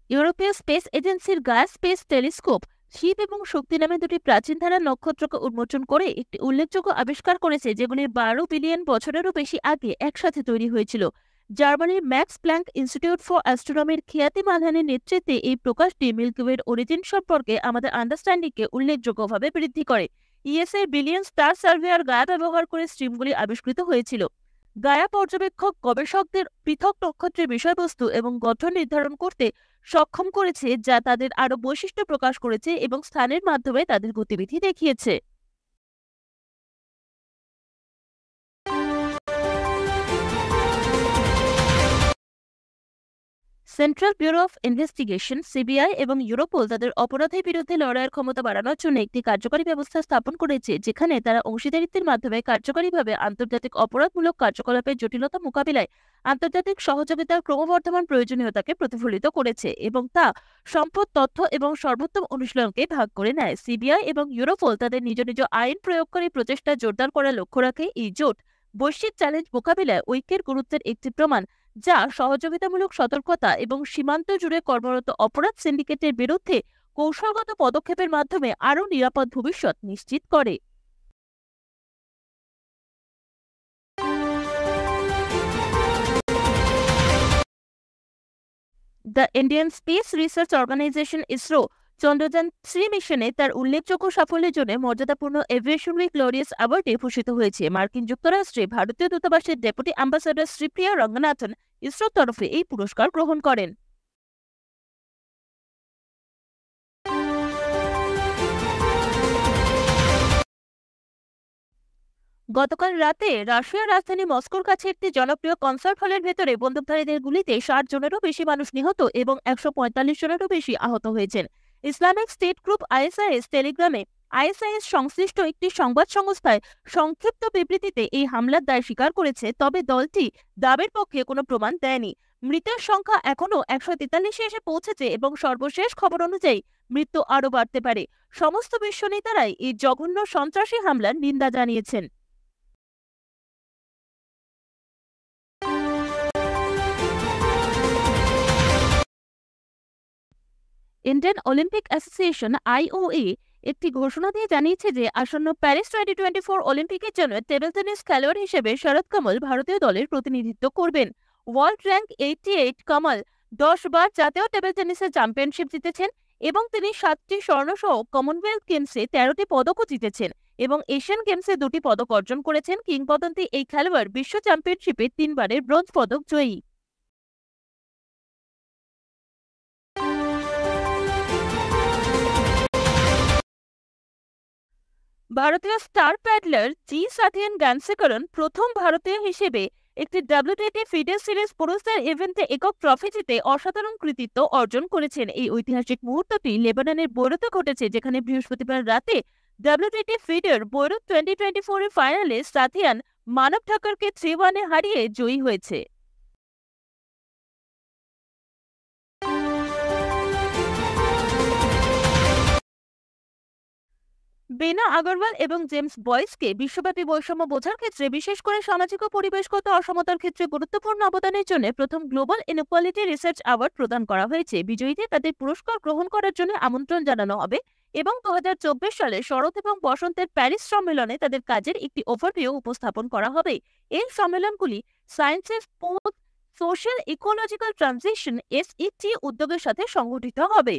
ইউরোপীয় স্পেস এজেন্সির Gaya space telescope Shiva এবং শক্তি নামে দুটি প্রাচীন ধারার নক্ষত্রকে উন্মোচন করে একটি উল্লেখযোগ্য আবিষ্কার করেছে, যেগুলি 12 বিলিয়ন বছরেরও বেশি আগে একসাথে তৈরি হয়েছিল। জার্মানির ম্যাক্স প্ল্যাঙ্ক ইনস্টিটিউট ফর অ্যাস্ট্রোনমির খিয়াতি মানহানির নেতৃত্বে এই প্রকাশটি মিল্কি ওয়ের অরিজিন সম্পর্কে আমাদের আন্ডারস্ট্যান্ডিংকে উল্লেখযোগ্যভাবে বৃদ্ধি করে। ESA billion star surveyor Gaia ব্যবহার করে স্ট্রিমগুলি আবিষ্কৃত হয়েছিল। গায়া পর্যবেক্ষক গবেষকদের পৃথক নক্ষত্রের বিষয়বস্তু এবং গঠন নির্ধারণ করতে সক্ষম করেছে, যা তাদের আরো বৈশিষ্ট্য প্রকাশ করেছে এবং স্থানের মাধ্যমে তাদের গতিবিধি দেখিয়েছে। Central bureau of investigation CBI এবং ইউরোপোল তাদের অপরাধের বিরুদ্ধে লড়াইয়ের ক্ষমতা বাড়ানোর জন্য একটি কার্যকরী ব্যবস্থা স্থাপন করেছে, যেখানে তারা অংশীদারিত্বের মাধ্যমে কার্যকরীভাবে আন্তর্জাতিক অপরাধমূলক কার্যকলাপের জটিলতা মোকাবিলায় আন্তর্জাতিক সহযোগিতার ক্রমবর্ধমান প্রয়োজনীয়তাকে প্রতিফলিত করেছে এবং তা সম্পদ, তথ্য এবং সর্বোত্তম অনুশীলনকে ভাগ করে নেয়। সিবিআই এবং ইউরোপোল তাদের নিজ নিজ আইন প্রয়োগকারী প্রচেষ্টা জোরদার করার লক্ষ্য রাখে। এই জোট বৈশ্বিক চ্যালেঞ্জ মোকাবিলায় ঐক্যের গুরুত্বের একটি প্রমাণ, যা সহযোগিতামূলক সতর্কতা এবং সীমান্ত জুড়ে কর্মরত অপরাধ সিন্ডিকেটের বিরুদ্ধে কৌশলগত পদক্ষেপের মাধ্যমে আরও নিরাপদ ভবিষ্যৎ নিশ্চিত করে। The Indian space research organisation ISRO Chandrayaan three মিশনে তার উল্লেখযোগ্য সাফল্যের জন্য মর্যাদাপূর্ণ এভিয়েশন উইক গ্লোরিয়াস অ্যাওয়ার্ডে ভূষিত হয়েছে। মার্কিন যুক্তরাষ্ট্রে ভারতীয় দূতাবাসের ডেপুটি অ্যাম্বাসাডর শ্রীপ্রিয়া রঙ্গনাথন ইসরোর তরফে এই পুরস্কার গ্রহণ করেন। গতকাল রাতে রাশিয়ার রাজধানী মস্কোর কাছে একটি জনপ্রিয় কনসার্ট হলের ভেতরে বন্দুকধারীদের গুলিতে 60 জনেরও বেশি মানুষ নিহত এবং 145 জনেরও বেশি আহত হয়েছেন। ইসলামিক স্টেট গ্রুপ আইএসআইএস টেলিগ্রামে আইএসআইএস সংশ্লিষ্ট একটি সংবাদ সংস্থায় সংক্ষিপ্ত বিবৃতিতে এই হামলার দায় স্বীকার করেছে, তবে দলটি দাবির পক্ষে কোনো প্রমাণ দেয়নি। মৃতের সংখ্যা এখনও 143-এ এসে পৌঁছেছে এবং সর্বশেষ খবর অনুযায়ী মৃত্যু আরও বাড়তে পারে। সমস্ত বিশ্ব নেতারাই এই জঘন্য সন্ত্রাসী হামলার নিন্দা জানিয়েছেন। ইন্ডিয়ান অলিম্পিক অ্যাসোসিয়েশন আইওএ একটি ঘোষণা দিয়ে জানিয়েছে যে আসন্ন প্যারিস 2024 অলিম্পিকের জন্য টেবিল টেনিস খেলোয়াড় হিসেবে শরৎ কমল ভারতীয় দলের প্রতিনিধিত্ব করবেন। ওয়ার্ল্ড র্যাঙ্ক 88 কমল 10 বার জাতীয় টেবিল টেনিসের চ্যাম্পিয়নশিপ জিতেছেন এবং তিনি 7টি স্বর্ণ সহ কমনওয়েলথ গেমসে 13টি পদকও জিতেছেন এবং এশিয়ান গেমসে 2টি পদক অর্জন করেছেন। কিংবদন্তি এই খেলোয়াড় বিশ্ব চ্যাম্পিয়নশিপে 3 বারের ব্রোঞ্জ পদক জয়ী। ভারতীয় স্টার প্যাডলার জি সাথিয়ান জ্ঞানশেখরন প্রথম ভারতীয় হিসেবে একটি ডাব্লিউটিটি ফিডে সিরিজ পুরুষদের ইভেন্টে একক ট্রফি জিতে অসাধারণ কৃতিত্ব অর্জন করেছেন। এই ঐতিহাসিক মুহূর্তটি লেবাননের বৈরুতে ঘটেছে, যেখানে বৃহস্পতিবার রাতে ডাব্লিউটিটি ফিডের বৈরুত 2024 এর ফাইনালে সাথিয়ান মানব ঠাকুরকে 3-1-এ হারিয়ে জয়ী হয়েছে। বেনা আগরওয়াল এবং জেমস বয়েসকে বিশ্বব্যাপী বৈষম্য বোঝার ক্ষেত্রে, বিশেষ করে সামাজিক ও পরিবেশগত অসমতার ক্ষেত্রে গুরুত্বপূর্ণ অবদানের জন্য প্রথম গ্লোবাল ইনইকুয়ালিটি রিসার্চ অ্যাওয়ার্ড প্রদান করা হয়েছে। বিজয়ীদের তাদের পুরস্কার গ্রহণ করার জন্য আমন্ত্রণ জানানো হবে এবং 2024 সালে শরৎ এবং বসন্তের প্যারিস সম্মেলনে তাদের কাজের একটি ওভারভিউ উপস্থাপন করা হবে। এই সম্মেলনগুলি সায়েন্সের পোস্ট সোশ্যাল ইকোলজিক্যাল ট্রানজিশন এসইটি উদ্যোগের সাথে সংগঠিত হবে।